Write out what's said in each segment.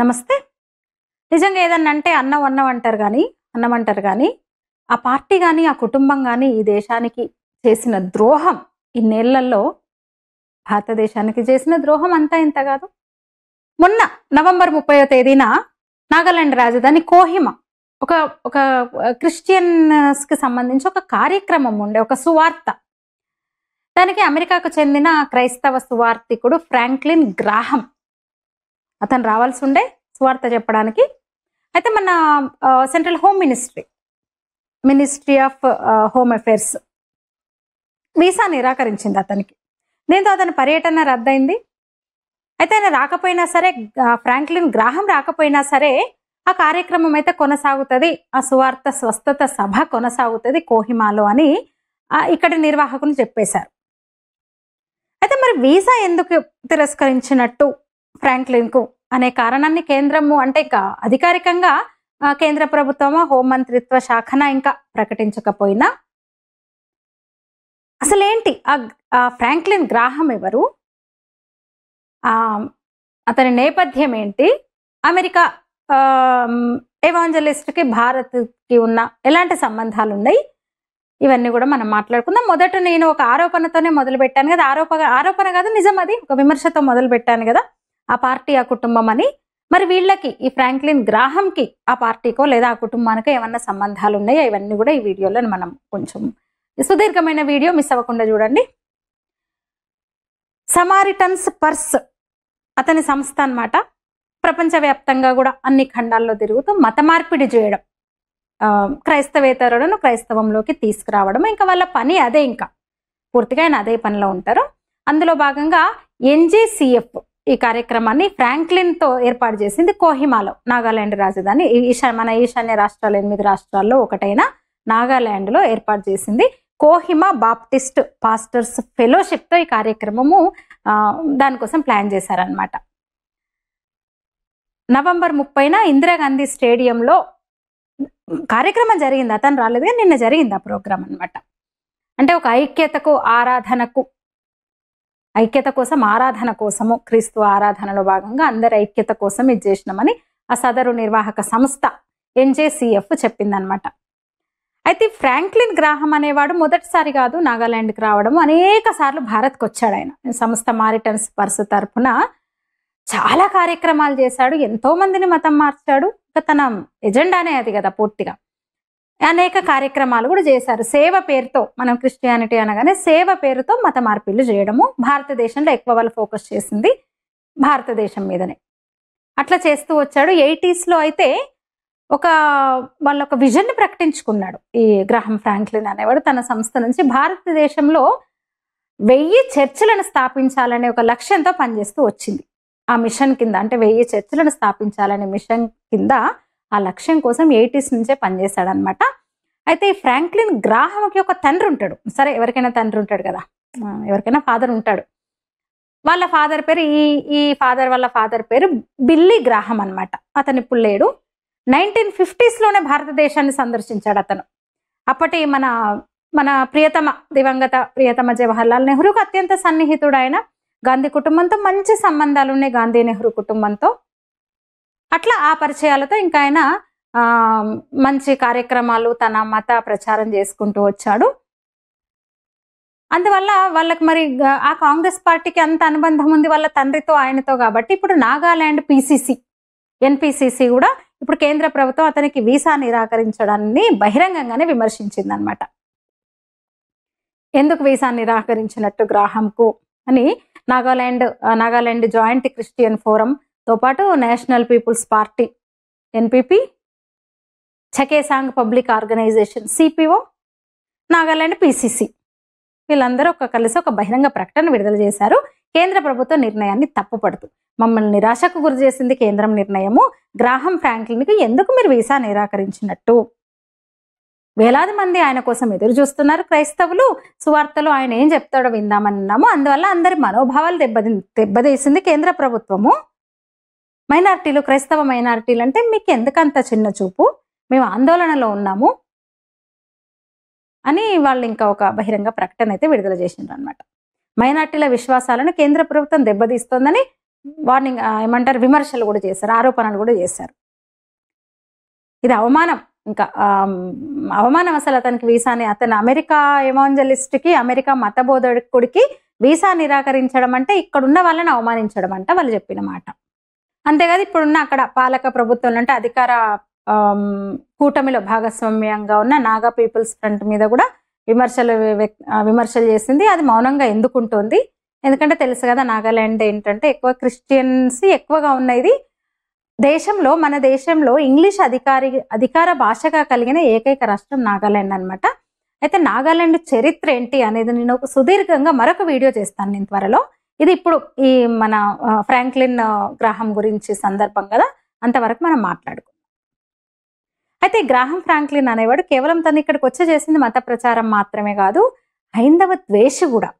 నమస్తే. నిజంగా ఏదన్నా అంటే అన్నం అంటారు గానీ, ఆ పార్టీ గాని, ఆ కుటుంబం గాని, ఈ దేశానికి చేసిన ద్రోహం ఇన్నేళ్లలో భారతదేశానికి చేసిన ద్రోహం అంతా ఇంత గాదు. మొన్న నవంబర్ 30వ తేదీన నాగాలాండ్ రాజధాని కోహిమా ఒక ఒక క్రిస్టియన్స్‌కి సంబంధించి ఒక కార్యక్రమం ఉండే, ఒక సువార్త. దానికి అమెరికాకు చెందిన క్రైస్తవ సువార్థికుడు ఫ్రాంక్లిన్ గ్రాహం అతను రావాల్సుండే సువార్త చెప్పడానికి. అయితే మన central home ministry of home affairs visa నిరాకరించింది అతనికి. దీంతో అతని పర్యటన రద్దయింది. అయితే ఆయన రాకపోయినా సరే, ఫ్రాంక్లిన్ గ్రాహం రాకపోయినా సరే, ఆ కార్యక్రమం అయితే కొనసాగుతుంది, ఆ సువార్త స్వస్థత సభ కొనసాగుతుంది కోహిమాలో అని ఇక్కడి నిర్వాహకులు చెప్పేశారు. అయితే మరి వీసా ఎందుకు తిరస్కరించినట్టు ఫ్రాంక్లిన్కు అనే కారణాన్ని కేంద్రము అంటే ఇంకా అధికారికంగా కేంద్ర ప్రభుత్వమో హోంమంత్రిత్వ శాఖన ఇంకా ప్రకటించకపోయినా అసలేంటి ఆ ఫ్రాంక్లిన్ గ్రాహం ఎవరు, అతని నేపథ్యం ఏంటి, అమెరికా ఎవాంజలిస్ట్కి భారత్కి ఉన్న ఎలాంటి సంబంధాలు ఉన్నాయి, ఇవన్నీ కూడా మనం మాట్లాడుకుందాం. మొదట నేను ఒక ఆరోపణతోనే మొదలు పెట్టాను కదా, ఆరోపణ కాదు నిజం, అది ఒక విమర్శతో మొదలు పెట్టాను కదా, ఆ పార్టీ ఆ కుటుంబం అని. మరి వీళ్ళకి, ఈ ఫ్రాంక్లిన్ గ్రాహంకి ఆ పార్టీకో లేదా ఆ కుటుంబానికో ఏమన్నా సంబంధాలు ఉన్నాయో ఇవన్నీ కూడా ఈ వీడియోలో మనం కొంచెం సుదీర్ఘమైన వీడియో మిస్ అవ్వకుండా చూడండి. సమారిటన్స్ పర్స్ అతని సంస్థ అన్నమాట. ప్రపంచవ్యాప్తంగా కూడా అన్ని ఖండాల్లో తిరుగుతూ మత మార్పిడి చేయడం, క్రైస్తవేతరులను క్రైస్తవంలోకి తీసుకురావడం, ఇంకా వాళ్ళ పని అదే, ఇంకా పూర్తిగా ఆయన అదే పనిలో ఉంటారు. అందులో భాగంగా NGCF ఈ కార్యక్రమాన్ని ఫ్రాంక్లిన్తో ఏర్పాటు చేసింది కోహిమాలో, నాగాలాండ్ రాజధాని. మన ఈశాన్య రాష్ట్రాలు 8 రాష్ట్రాల్లో ఒకటైన నాగాలాండ్లో ఏర్పాటు చేసింది కోహిమా బాప్టిస్ట్ పాస్టర్స్ ఫెలోషిప్తో ఈ కార్యక్రమము దానికోసం ప్లాన్ చేశారనమాట. నవంబర్ 30న ఇందిరాగాంధీ స్టేడియంలో కార్యక్రమం జరిగింది. అతను రాలేదు కానీ నిన్న జరిగింది ఆ ప్రోగ్రాం అనమాట. అంటే ఒక ఐక్యత కోసం ఆరాధన కోసము, క్రీస్తు ఆరాధనలో భాగంగా అందరి ఐక్యత కోసం ఇది చేసినామని ఆ సదరు నిర్వాహక సంస్థ NGCF చెప్పిందనమాట. అయితే ఫ్రాంక్లిన్ గ్రాహం అనేవాడు మొదటిసారి కాదు నాగాలాండ్కి రావడము, అనేక సార్లు భారత్కి వచ్చాడు. ఆయన సంస్థ మారిటన్స్ పర్స్ తరఫున చాలా కార్యక్రమాలు చేశాడు, ఎంతో మందిని మతం మార్చాడు. ఇంకా తన ఎజెండానే అది కదా పూర్తిగా. అనేక కార్యక్రమాలు కూడా చేశారు సేవ పేరుతో. మనం క్రిస్టియానిటీ అనగానే సేవ పేరుతో మత మార్పిళ్ళు చేయడము. భారతదేశంలో ఎక్కువ వాళ్ళు ఫోకస్ చేసింది భారతదేశం మీదనే. అట్లా చేస్తూ వచ్చాడు. 80sలో అయితే వాళ్ళ ఒక విజన్ని ప్రకటించుకున్నాడు ఈ గ్రాహం ఫ్రాంక్లిన్ అనేవాడు. తన సంస్థ నుంచి భారతదేశంలో 1000 చర్చిలను స్థాపించాలనే ఒక లక్ష్యంతో పనిచేస్తూ వచ్చింది. ఆ మిషన్ కింద, అంటే 1000 చర్చిలను స్థాపించాలనే మిషన్ కింద ఆ లక్ష్యం కోసం 80s నుంచే పనిచేశాడనమాట. అయితే ఈ ఫ్రాంక్లిన్ గ్రాహంకి ఒక తండ్రి ఉంటాడు. సరే, ఎవరికైనా తండ్రి ఉంటాడు కదా, ఎవరికైనా ఫాదర్ ఉంటాడు. వాళ్ళ ఫాదర్ పేరు, ఈ ఫాదర్ వాళ్ళ ఫాదర్ పేరు బిల్లీ గ్రాహం అనమాట. అతని ఇప్పుడు లేడు. 1950sలోనే భారతదేశాన్ని సందర్శించాడు అతను. అప్పటి మన దివంగత ప్రియతమ జవహర్లాల్ నెహ్రూకు అత్యంత సన్నిహితుడు ఆయన. గాంధీ కుటుంబంతో మంచి సంబంధాలు ఉన్నాయి, గాంధీ నెహ్రూ కుటుంబంతో. అట్లా ఆ పరిచయాలతో ఇంకా ఆయన మంచి కార్యక్రమాలు, తన మత ప్రచారం చేసుకుంటూ వచ్చాడు. అందువల్ల వాళ్ళకి మరి ఆ కాంగ్రెస్ పార్టీకి అంత అనుబంధం ఉంది వాళ్ళ తండ్రితో, ఆయనతో. కాబట్టి ఇప్పుడు నాగాలాండ్ NPCC కూడా ఇప్పుడు కేంద్ర ప్రభుత్వం అతనికి వీసా నిరాకరించడాన్ని బహిరంగంగానే విమర్శించింది అనమాట. ఎందుకు వీసా నిరాకరించినట్టు గ్రాహంకు అని నాగాలాండ్ జాయింట్ క్రిస్టియన్ ఫోరంతో పాటు national people's party NPP, Chakhesang public organisation CPO, Nagaland PCC వీళ్ళందరూ కలిసి ఒక బహిరంగ ప్రకటన విడుదల చేశారు. కేంద్ర ప్రభుత్వ నిర్ణయాన్ని తప్పుపడుతూ, మమ్మల్ని నిరాశకు గురి చేసింది కేంద్రం నిర్ణయము, గ్రాహం ఫ్రాంక్లిన్కి ఎందుకు మీరు వీసా నిరాకరించినట్టు, వేలాది మంది ఆయన కోసం ఎదురు చూస్తున్నారు క్రైస్తవులు, సువార్తలో ఆయన ఏం చెప్తాడో విందామన్నాము, అందువల్ల అందరి మనోభావాలు దెబ్బతీసింది కేంద్ర ప్రభుత్వము. క్రైస్తవ మైనారిటీలు అంటే మీకు ఎందుకంత చిన్న చూపు, మేము ఆందోళనలో ఉన్నాము అని వాళ్ళు ఇంకా ఒక బహిరంగ ప్రకటన అయితే విడుదల చేసిండ్రు అనమాట. మైనార్టీల విశ్వాసాలను కేంద్ర ప్రభుత్వం దెబ్బతీస్తోందని వార్నింగ్ ఏమంటారు విమర్శలు కూడా చేశారు, ఆరోపణలు కూడా చేశారు. ఇది అవమానం, ఇంకా అవమానం అసలు అతనికి వీసాని, అతను అమెరికా ఎవాంజలిస్ట్కి, అమెరికా మతబోధకుడికి వీసా నిరాకరించడం అంటే ఇక్కడున్న వాళ్ళని అవమానించడం అంట వాళ్ళు చెప్పిన మాట. అంతేకాదు ఇప్పుడున్న అక్కడ పాలక ప్రభుత్వంలో అంటే అధికార కూటమిలో భాగస్వామ్యంగా ఉన్న నాగా పీపుల్స్ ఫ్రంట్ మీద కూడా విమర్శలు చేసింది. అది మౌనంగా ఎందుకుంటోంది? ఎందుకంటే తెలుసు కదా నాగాలాండ్ ఏంటంటే ఎక్కువ క్రిస్టియన్స్ ఎక్కువగా ఉన్నది దేశంలో. మన దేశంలో ఇంగ్లీష్ అధికార భాషగా కలిగిన ఏకైక రాష్ట్రం నాగాలాండ్ అనమాట. అయితే నాగాలాండ్ చరిత్ర ఏంటి అనేది నేను సుదీర్ఘంగా మరొక వీడియో చేస్తాను నేను త్వరలో. ఇది ఇప్పుడు ఈ మన ఫ్రాంక్లిన్ గ్రాహం గురించి సందర్భం కదా, అంతవరకు మనం మాట్లాడుకుందాం. అయితే గ్రాహం ఫ్రాంక్లిన్ అనేవాడు కేవలం తను ఇక్కడికి వచ్చి చేసింది మత ప్రచారం మాత్రమే కాదు, హైందవ ద్వేషి కూడా.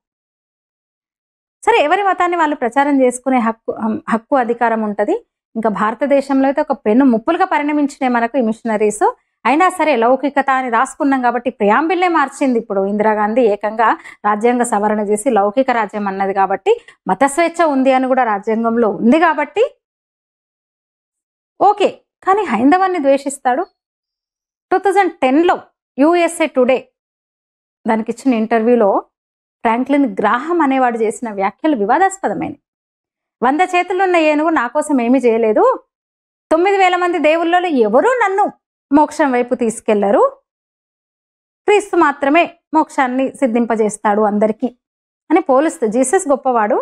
సరే, ఎవరి మతాన్ని వాళ్ళు ప్రచారం చేసుకునే హక్కు అధికారం ఉంటుంది. ఇంకా భారతదేశంలో అయితే ఒక పెన్ను ముప్పులుగా పరిణమించినాయి మనకు ఈ మిషనరీస్. అయినా సరే లౌకికత అని రాసుకున్నాం కాబట్టి ప్రియాంబిల్లే మార్చింది ఇప్పుడు ఇందిరాగాంధీ, ఏకంగా రాజ్యాంగ సవరణ చేసి లౌకిక రాజ్యం అన్నది కాబట్టి, మత స్వేచ్ఛ ఉంది అని కూడా రాజ్యాంగంలో ఉంది కాబట్టి ఓకే. కానీ హైందవాన్ని ద్వేషిస్తాడు. 2010లో USA టుడే దానికి ఇచ్చిన ఇంటర్వ్యూలో ఫ్రాంక్లిన్ గ్రాహం అనేవాడు చేసిన వ్యాఖ్యలు వివాదాస్పదమైనవి. 100 చేతులున్న ఏనుగు నా కోసం ఏమీ చేయలేదు, 9,000 మంది దేవుళ్ళలో ఎవరూ నన్ను మోక్షం వైపు తీసుకెళ్లరు, క్రీస్తు మాత్రమే మోక్షాన్ని సిద్ధింపజేస్తాడు అందరికీ అని పోలుస్తూ, జీసస్ గొప్పవాడు,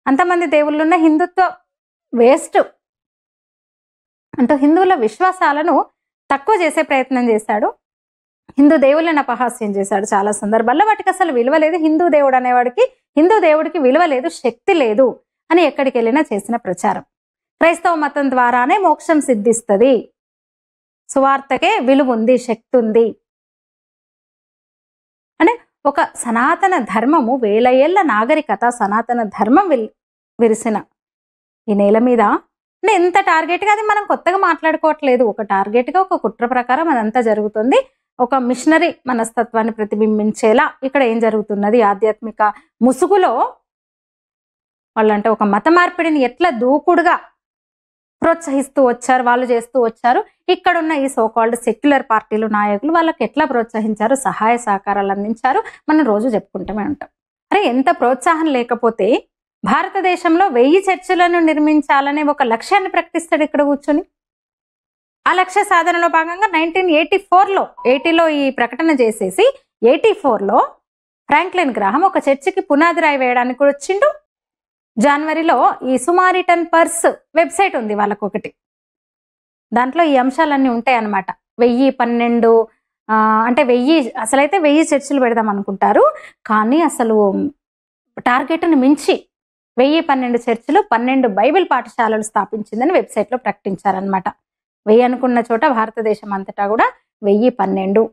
అంతమంది దేవుళ్ళున్న హిందుత్వ వేస్ట్ అంటూ హిందువుల విశ్వాసాలను తక్కువ చేసే ప్రయత్నం చేశాడు. హిందూ దేవుళ్ళని అపహాస్యం చేశాడు చాలా సందర్భాల్లో. వాటికి అసలు విలువ లేదు. హిందూ దేవుడికి విలువ లేదు, శక్తి లేదు అని ఎక్కడికి వెళ్ళినా చేసిన ప్రచారం. క్రైస్తవ మతం ద్వారానే మోక్షం సిద్ధిస్తుంది, సువార్తకే విలువ ఉంది, శక్తి ఉంది అంటే ఒక సనాతన ధర్మము, 1000 ఏళ్ల నాగరికత, సనాతన ధర్మం విరిసిన ఈ నేల మీద అంటే ఎంత టార్గెట్గా, అది మనం కొత్తగా మాట్లాడుకోవట్లేదు. ఒక టార్గెట్గా, ఒక కుట్ర ప్రకారం అదంతా జరుగుతుంది. ఒక మిషనరీ మనస్తత్వాన్ని ప్రతిబింబించేలా ఇక్కడ ఏం జరుగుతున్నది, ఆధ్యాత్మిక ముసుగులో వాళ్ళంటే ఒక మత మార్పిడిని ఎట్లా దూకుడుగా ప్రోత్సహిస్తూ వచ్చారు, వాళ్ళు చేస్తూ వచ్చారు. ఇక్కడున్న ఈ సోకాల్డ్ సెక్యులర్ పార్టీలు నాయకులు వాళ్ళకి ఎట్లా ప్రోత్సహించారు, సహాయ సహకారాలు అందించారు, మనం రోజు చెప్పుకుంటూనే ఉంటాం. అరే ఎంత ప్రోత్సాహం లేకపోతే భారతదేశంలో 1000 చర్చిలను నిర్మించాలనే ఒక లక్ష్యాన్ని ప్రకటిస్తాడు ఇక్కడ కూర్చొని. ఆ లక్ష్య సాధనలో భాగంగా 1984లో ఈ ప్రకటన చేసేసి 84లో ఫ్రాంక్లిన్ గ్రాహం ఒక చర్చికి పునాది రాయి వేయడానికి కూడా వచ్చిండు. జనవరిలో ఈ సుమారిటన్ పర్స్ వెబ్సైట్ ఉంది వాళ్ళకు ఒకటి, దాంట్లో ఈ అంశాలన్నీ ఉంటాయి అన్నమాట. 1012 అంటే 1000 అసలైతే 1000 చర్చిలు పెడదాం అనుకుంటారు, కానీ అసలు టార్గెట్ని మించి 1012 చర్చిలు, 12 బైబిల్ పాఠశాలలు స్థాపించిందని వెబ్సైట్లో ప్రకటించారనమాట. 1000 అనుకున్న చోట భారతదేశం అంతటా కూడా 1012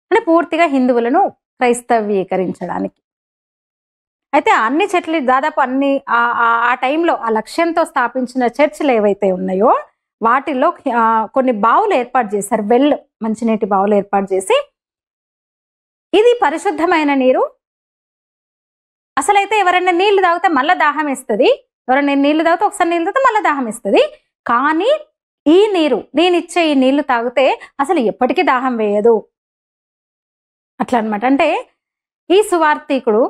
అంటే పూర్తిగా హిందువులను క్రైస్తవీకరించడానికి. అయితే అన్ని చర్చిలు దాదాపు అన్ని ఆ టైంలో ఆ లక్ష్యంతో స్థాపించిన చర్చిలు ఏవైతే ఉన్నాయో వాటిల్లో కొన్ని బావులు ఏర్పాటు చేశారు, మంచినీటి బావులు ఏర్పాటు చేసి, ఇది పరిశుద్ధమైన నీరు, అసలైతే ఎవరైనా నీళ్లు తాగితే మళ్ళీ దాహం వేస్తుంది, ఎవరైనా నీళ్లు తాగితే ఒకసారి నీళ్ళు తాగితే మళ్ళీ దాహం వేస్తుంది, కానీ ఈ నీరు, నేనిచ్చే ఈ నీళ్లు తాగితే అసలు ఎప్పటికీ దాహం వేయదు అట్లా అనమాట. అంటే ఈ సువార్థికుడు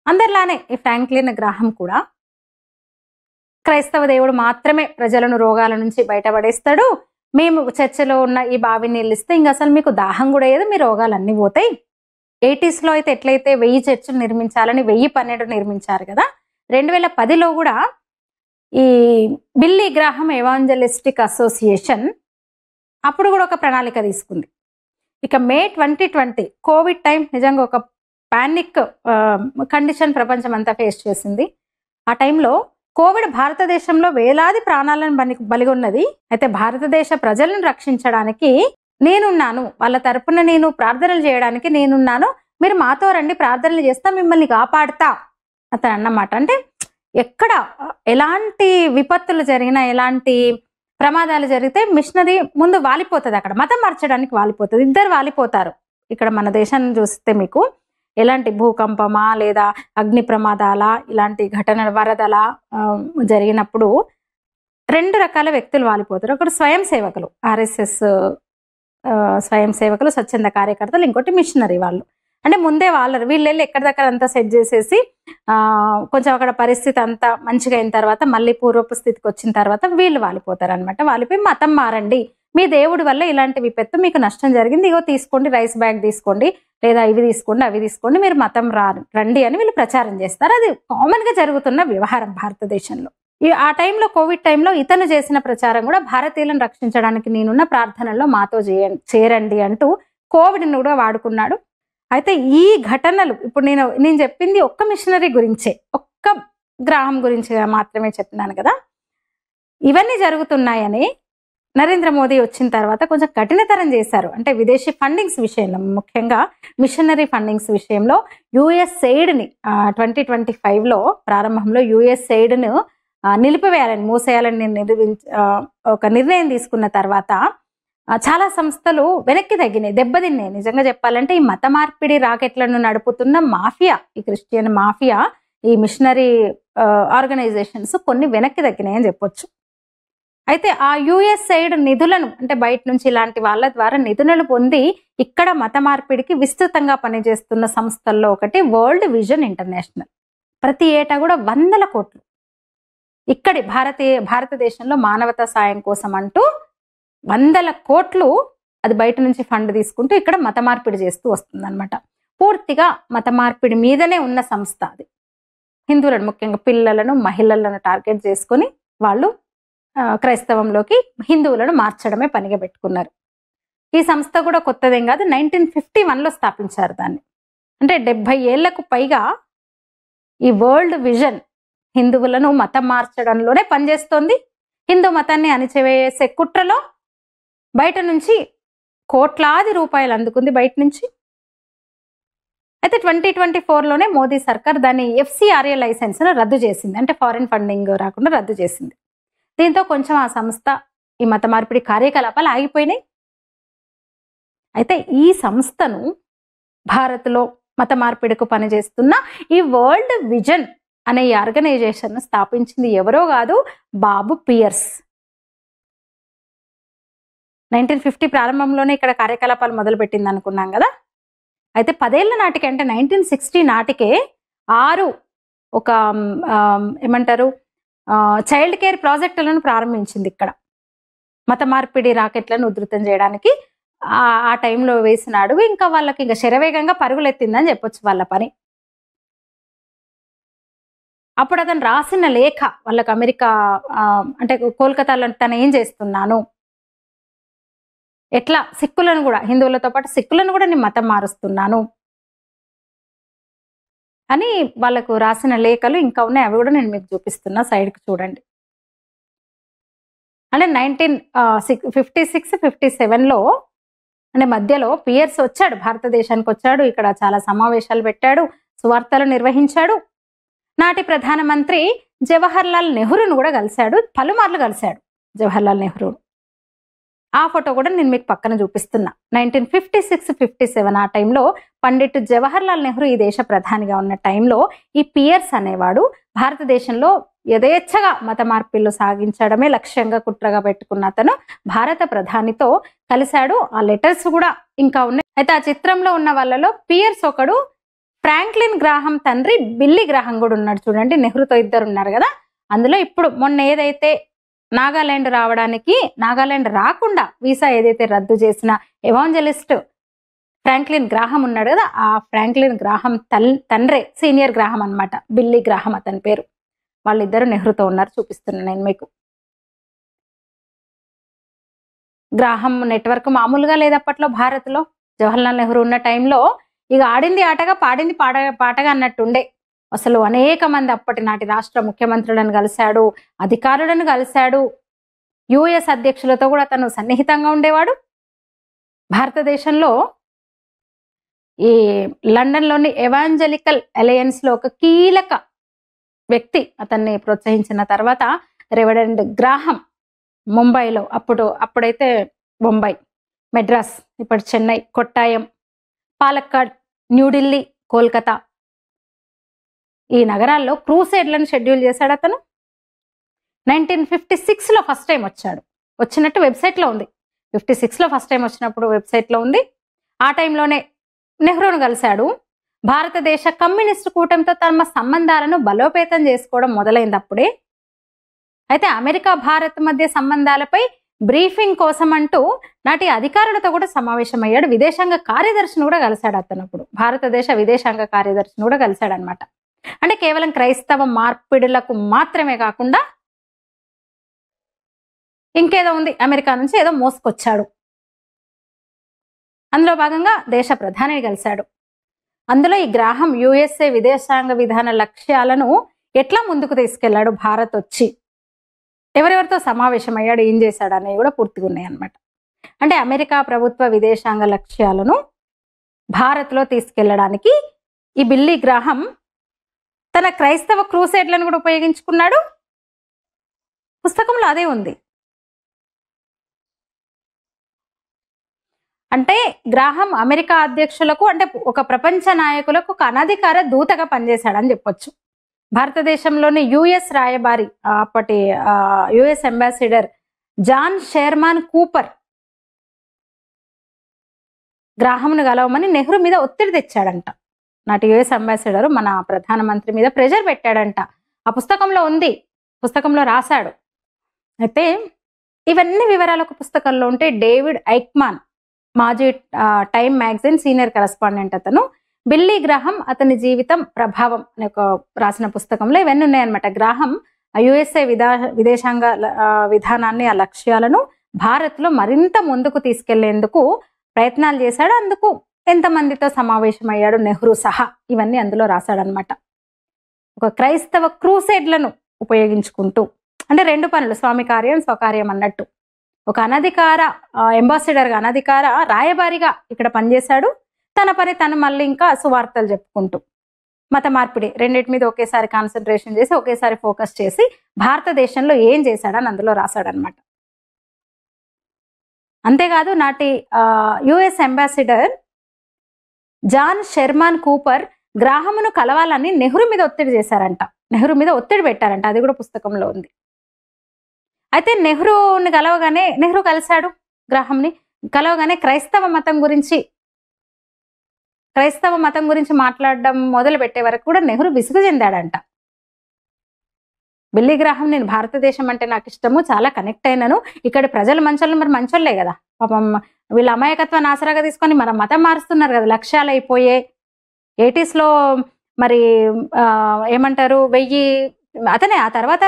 అందరిలానే ఈ ఫ్రాంక్లిన్ గ్రాహం కూడా క్రైస్తవ దేవుడు మాత్రమే ప్రజలను రోగాల నుంచి బయటపడేస్తాడు, మేము చర్చలో ఉన్న ఈ బావి నీళ్ళు ఇస్తే ఇంక అసలు మీకు దాహం కూడా ఏదో, మీ రోగాలు అన్నీ పోతాయి. 80sలో అయితే ఎట్లయితే 1000 చర్చిలు నిర్మించాలని 1012 నిర్మించారు కదా, 2010లో కూడా ఈ బిల్లీ గ్రాహం ఎవాంజలిస్టిక్ అసోసియేషన్ అప్పుడు కూడా ఒక ప్రణాళిక తీసుకుంది. ఇక మే 2020 కోవిడ్ టైం నిజంగా ఒక పానిక్ కండిషన్ ప్రపంచం అంతా ఫేస్ చేసింది. ఆ టైంలో కోవిడ్ భారతదేశంలో వేలాది ప్రాణాలను బలిగొన్నది. అయితే భారతదేశ ప్రజలను రక్షించడానికి నేనున్నాను, వాళ్ళ తరపున నేను ప్రార్థనలు చేయడానికి నేనున్నాను, మీరు మాతో రండి, ప్రార్థనలు చేస్తా, మిమ్మల్ని కాపాడుతా అతను అన్నమాట. అంటే ఎక్కడ ఎలాంటి విపత్తులు జరిగినా, ఎలాంటి ప్రమాదాలు జరిగితే మిషనరీ ముందు వాలిపోతుంది, అక్కడ మతం మార్చడానికి వాలిపోతుంది, ఇద్దరు వాలిపోతారు. ఇక్కడ మన దేశాన్ని చూస్తే మీకు ఎలాంటి భూకంపమా లేదా అగ్ని ప్రమాదాల ఇలాంటి ఘటన వరదల జరిగినప్పుడు 2 రకాల వ్యక్తులు వాలిపోతారు. ఒకటి స్వయం సేవకులు, ఆర్ఎస్ఎస్ స్వయం సేవకులు, స్వచ్ఛంద కార్యకర్తలు, ఇంకోటి మిషనరీ వాళ్ళు. అంటే ముందే వాళ్ళరు వీళ్ళు వెళ్ళి ఎక్కడి దగ్గర అంతా సెట్ చేసేసి కొంచెం అక్కడ పరిస్థితి అంతా మంచిగా అయిన తర్వాత మళ్ళీ పూర్వపు స్థితికి వచ్చిన తర్వాత వీళ్ళు వాలిపోతారు అనమాట. వాలిపోయి మతం మారండి, మీ దేవుడి వల్ల ఇలాంటి విపత్తు మీకు నష్టం జరిగింది, ఇగో తీసుకోండి, రైస్ బ్యాగ్ తీసుకోండి, లేదా ఇవి తీసుకోండి, అవి తీసుకోండి, మీరు మతం రండి అని వీళ్ళు ప్రచారం చేస్తారు. అది కామన్ గా జరుగుతున్న వ్యవహారం భారతదేశంలో. ఆ టైంలో, కోవిడ్ టైంలో ఇతను చేసిన ప్రచారం కూడా భారతీయులను రక్షించడానికి నేనున్న ప్రార్థనలో మాతో చేరండి అంటూ కోవిడ్ని కూడా వాడుకున్నాడు. అయితే ఈ ఘటనలు ఇప్పుడు నేను చెప్పింది ఒక్క మిషనరీ గురించే, ఒక్క గ్రాహం గురించి మాత్రమే చెప్పినాను కదా. ఇవన్నీ జరుగుతున్నాయని నరేంద్ర మోదీ వచ్చిన తర్వాత కొంచెం కఠినతరం చేశారు. అంటే విదేశీ ఫండింగ్స్ విషయంలో, ముఖ్యంగా మిషనరీ ఫండింగ్స్ విషయంలో యుఎస్ఎయిడ్ని 2025లో ప్రారంభంలో యుఎస్ఎయిడ్ను నిలిపివేయాలని, మూసేయాలని ఒక నిర్ణయం తీసుకున్న తర్వాత చాలా సంస్థలు వెనక్కి తగ్గినాయి, దెబ్బతిన్నాయి. నిజంగా చెప్పాలంటే ఈ మత మార్పిడి రాకెట్లను నడుపుతున్న మాఫియా, ఈ క్రిస్టియన్ మాఫియా, ఈ మిషనరీ ఆర్గనైజేషన్స్ కొన్ని వెనక్కి తగ్గినాయి అని చెప్పొచ్చు. అయితే ఆ యుఎస్ఎయిడ్ నిధులను, అంటే బయట నుంచి ఇలాంటి వాళ్ళ ద్వారా నిధులను పొంది ఇక్కడ మత మార్పిడికి విస్తృతంగా పనిచేస్తున్న సంస్థల్లో ఒకటి వరల్డ్ విజన్ ఇంటర్నేషనల్. ప్రతి ఏటా కూడా 100 కోట్లు ఇక్కడి భారతదేశంలో మానవతా సాయం కోసం అంటూ 100 కోట్లు అది బయట నుంచి ఫండ్ తీసుకుంటూ ఇక్కడ మత మార్పిడి చేస్తూ వస్తుంది అనమాట. పూర్తిగా మత మార్పిడి మీదనే ఉన్న సంస్థ అది. హిందువులను, ముఖ్యంగా పిల్లలను, మహిళలను టార్గెట్ చేసుకొని వాళ్ళు క్రైస్తవంలోకి హిందువులను మార్చడమే పనిగా పెట్టుకున్నారు. ఈ సంస్థ కూడా కొత్తదేం కాదు, 1951లో స్థాపించారు దాన్ని. అంటే 70 ఏళ్లకు పైగా ఈ వరల్డ్ విజన్ హిందువులను మతం మార్చడంలోనే పనిచేస్తోంది. హిందూ మతాన్ని అణిచివేసే కుట్రలో బయట నుంచి కోట్లాది రూపాయలు అందుకుంది బయట నుంచి. అయితే 2024లోనే మోదీ సర్కార్ దాని FCRA లైసెన్స్ను రద్దు చేసింది. అంటే ఫారిన్ ఫండింగ్ రాకుండా రద్దు చేసింది. దీంతో కొంచెం ఆ సంస్థ, ఈ మత మార్పిడి కార్యకలాపాలు ఆగిపోయినాయి. అయితే ఈ సంస్థను, భారత్లో మత మార్పిడికి పనిచేస్తున్న ఈ వరల్డ్ విజన్ అనే ఈ ఆర్గనైజేషన్ స్థాపించింది ఎవరో కాదు, బాబు పియర్స్. 1950 ప్రారంభంలోనే ఇక్కడ కార్యకలాపాలు మొదలుపెట్టింది అనుకున్నాం కదా. అయితే 10 ఏళ్ల నాటికి, అంటే 1960 నాటికే 6 ఒక ఏమంటారు చైల్డ్ కేర్ ప్రాజెక్టులను ప్రారంభించింది ఇక్కడ. మత మార్పిడి రాకెట్లను ఉధృతం చేయడానికి ఆ టైంలో వేసిన అడుగు ఇంకా వాళ్ళకి ఇంకా శరవేగంగా పరుగులెత్తిందని చెప్పొచ్చు వాళ్ళ పని. అప్పుడు అతను రాసిన లేఖ వాళ్ళకి అమెరికా, అంటే కోల్కతాలో తను ఏం చేస్తున్నాను, ఎట్లా సిక్కులను కూడా, హిందువులతో పాటు సిక్కులను కూడా నేను మతం మారుస్తున్నాను అని వాళ్ళకు రాసిన లేఖలు ఇంకా ఉన్నాయి. అవి కూడా నేను మీకు చూపిస్తున్నా, సైడ్కి చూడండి. అంటే 1956-57లో అంటే మధ్యలో పియర్స్ వచ్చాడు, భారతదేశానికి వచ్చాడు. ఇక్కడ చాలా సమావేశాలు పెట్టాడు, సువార్తలు నిర్వహించాడు. నాటి ప్రధానమంత్రి జవహర్లాల్ నెహ్రూను కూడా కలిశాడు, పలుమార్లు కలిశాడు జవహర్లాల్ నెహ్రూ. ఆ ఫోటో కూడా నేను మీకు పక్కన చూపిస్తున్నా. 1956-57 ఆ టైంలో పండిట్ జవహర్లాల్ నెహ్రూ ఈ దేశ ప్రధానిగా ఉన్న టైంలో ఈ పియర్స్ అనేవాడు భారతదేశంలో యథేచ్ఛగా మత మార్పిళ్లు సాగించడమే లక్ష్యంగా కుట్రగా పెట్టుకున్న అతను భారత ప్రధానితో కలిశాడు. ఆ లెటర్స్ కూడా ఇంకా ఉన్నాయి. అయితే ఆ చిత్రంలో ఉన్న వాళ్ళలో పియర్స్ ఒకడు, ఫ్రాంక్లిన్ గ్రాహం తండ్రి బిల్లీ గ్రాహం కూడా ఉన్నాడు చూడండి. నెహ్రూతో ఇద్దరు ఉన్నారు కదా. అందులో ఇప్పుడు మొన్న ఏదైతే నాగాలాండ్ రాకుండా వీసా ఏదైతే రద్దు చేసిన ఎవాంజలిస్ట్ ఫ్రాంక్లిన్ గ్రాహం ఉన్నాడు కదా, ఆ ఫ్రాంక్లిన్ గ్రాహం తండ్రే సీనియర్ గ్రాహం అన్నమాట, బిల్లీ గ్రాహం అతని పేరు. వాళ్ళిద్దరు నెహ్రూతో ఉన్నారు, చూపిస్తున్నాను నేను మీకు. గ్రాహం నెట్వర్క్ మామూలుగా లేదు అప్పట్లో భారత్లో. జవహర్లాల్ నెహ్రూ ఉన్న టైంలో ఇక ఆడింది ఆటగా, పాడింది పాటగా అన్నట్టుండే. అసలు అనేక మంది అప్పటి నాటి రాష్ట్ర ముఖ్యమంత్రులను కలిశాడు, అధికారులను కలిశాడు, యుఎస్ అధ్యక్షులతో కూడా తను సన్నిహితంగా ఉండేవాడు. భారతదేశంలో ఈ లండన్లోని ఎవాంజలికల్ అలయన్స్ లో ఒక కీలక వ్యక్తి అతన్ని ప్రోత్సహించిన తర్వాత రెవరెండ్ గ్రాహం ముంబైలో, అప్పుడైతే ముంబై, మెడ్రాస్, ఇప్పుడు చెన్నై, కొట్టాయం, పాలక్కాడ్, న్యూఢిల్లీ, కోల్కతా ఈ నగరాల్లో క్రూసేడ్లను షెడ్యూల్ చేశాడు అతను. 1956లో ఫస్ట్ టైం వచ్చాడు. వచ్చినట్టు వెబ్సైట్లో ఉంది. 56లో ఫస్ట్ టైం వచ్చినప్పుడు వెబ్సైట్లో ఉంది. ఆ టైంలోనే నెహ్రూను కలిశాడు. భారతదేశ కమ్యూనిస్టు కూటమితో తమ సంబంధాలను బలోపేతం చేసుకోవడం మొదలైంది అప్పుడే. అయితే అమెరికా భారత్ మధ్య సంబంధాలపై బ్రీఫింగ్ కోసం అంటూ నాటి అధికారులతో కూడా సమావేశమయ్యాడు. విదేశాంగ కార్యదర్శిని కూడా కలిశాడు అతను. అప్పుడు భారతదేశ విదేశాంగ కార్యదర్శిని కూడా కలిశాడు అనమాట. అంటే కేవలం క్రైస్తవ మార్పిడులకు మాత్రమే కాకుండా ఇంకేదో ఉంది, అమెరికా నుంచి ఏదో మోసుకొచ్చాడు. అందులో భాగంగా దేశ ప్రధానిని కలిశాడు. అందులో ఈ గ్రాహం యుఎస్ఏ విదేశాంగ విధాన లక్ష్యాలను ఎట్లా ముందుకు తీసుకెళ్లాడు, భారత్ వచ్చి ఎవరెవరితో సమావేశమయ్యాడు, ఏం చేశాడు అనేవి కూడా పూర్తిగా ఉన్నాయి అన్నమాట. అంటే అమెరికా ప్రభుత్వ విదేశాంగ లక్ష్యాలను భారత్లో తీసుకెళ్లడానికి ఈ బిల్లీ గ్రాహం తన క్రైస్తవ క్రూసేడ్లను కూడా ఉపయోగించుకున్నాడు. పుస్తకంలో అదే ఉంది. అంటే గ్రాహం అమెరికా అధ్యక్షులకు, అంటే ఒక ప్రపంచ నాయకులకు ఒక అనధికార దూతగా పనిచేశాడని చెప్పొచ్చు. భారతదేశంలోని యుఎస్ రాయబారి, అప్పటి US ambassador John Sherman Cooper గ్రాహంను కలవమని నెహ్రూ మీద ఒత్తిడి తెచ్చాడంట. నాటి యుఎస్ అంబాసిడర్ మన ప్రధానమంత్రి మీద ప్రెషర్ పెట్టాడంట. ఆ పుస్తకంలో ఉంది, పుస్తకంలో రాశాడు. అయితే ఇవన్నీ వివరాలు ఒక పుస్తకంలో ఉంటే డేవిడ్ ఐక్మాన్, మాజీ టైమ్ మ్యాగజైన్ సీనియర్ కరెస్పాండెంట్ అతను, బిల్లీ గ్రాహం అతని జీవితం ప్రభావం అనే ఒక రాసిన పుస్తకంలో ఇవన్నీ ఉన్నాయన్నమాట. గ్రాహం యుఎస్ఏ విదేశాంగ విధానాన్ని, ఆ లక్ష్యాలను భారత్లో మరింత ముందుకు తీసుకెళ్లేందుకు ప్రయత్నాలు చేశాడు. అందుకు ఎంతమందితో సమావేశమయ్యాడు నెహ్రూ సహా, ఇవన్నీ అందులో రాశాడనమాట. ఒక క్రైస్తవ క్రూసేడ్లను ఉపయోగించుకుంటూ, అంటే రెండు పనులు, స్వామి కార్యం స్వకార్యం అన్నట్టు. ఒక అనధికార అంబాసిడర్గా, అనధికార రాయబారిగా ఇక్కడ పనిచేశాడు. తన పని తను మళ్ళీ ఇంకా సువార్తలు చెప్పుకుంటూ, మత మార్పిడి రెండింటి మీద ఒకేసారి కాన్సన్ట్రేషన్ చేసి, ఒకేసారి ఫోకస్ చేసి భారతదేశంలో ఏం చేశాడని అందులో రాశాడనమాట. అంతేకాదు నాటి US ambassador John Sherman Cooper గ్రాహమును కలవాలని నెహ్రూ మీద ఒత్తిడి చేశారంట, నెహ్రూ మీద ఒత్తిడి పెట్టారంట. అది కూడా పుస్తకంలో ఉంది. అయితే నెహ్రూని కలవగానే, నెహ్రూ కలిశాడు గ్రాహంని, కలవగానే క్రైస్తవ మతం గురించి మాట్లాడడం మొదలు పెట్టే వరకు కూడా నెహ్రూ విసుగు చెందాడంట. బిల్లీ గ్రాహం, నేను భారతదేశం అంటే నాకు ఇష్టము, చాలా కనెక్ట్ అయినాను, ఇక్కడ ప్రజలు మంచోళ్ళు, మరి మంచోళ్లే కదా పాపం, వీళ్ళ అమాయకత్వాన్ని ఆసరాగా తీసుకొని మన మతం మారుస్తున్నారు కదా, లక్ష్యాలు అయిపోయే 80sలో మరి ఏమంటారు 1000, అతనే ఆ తర్వాత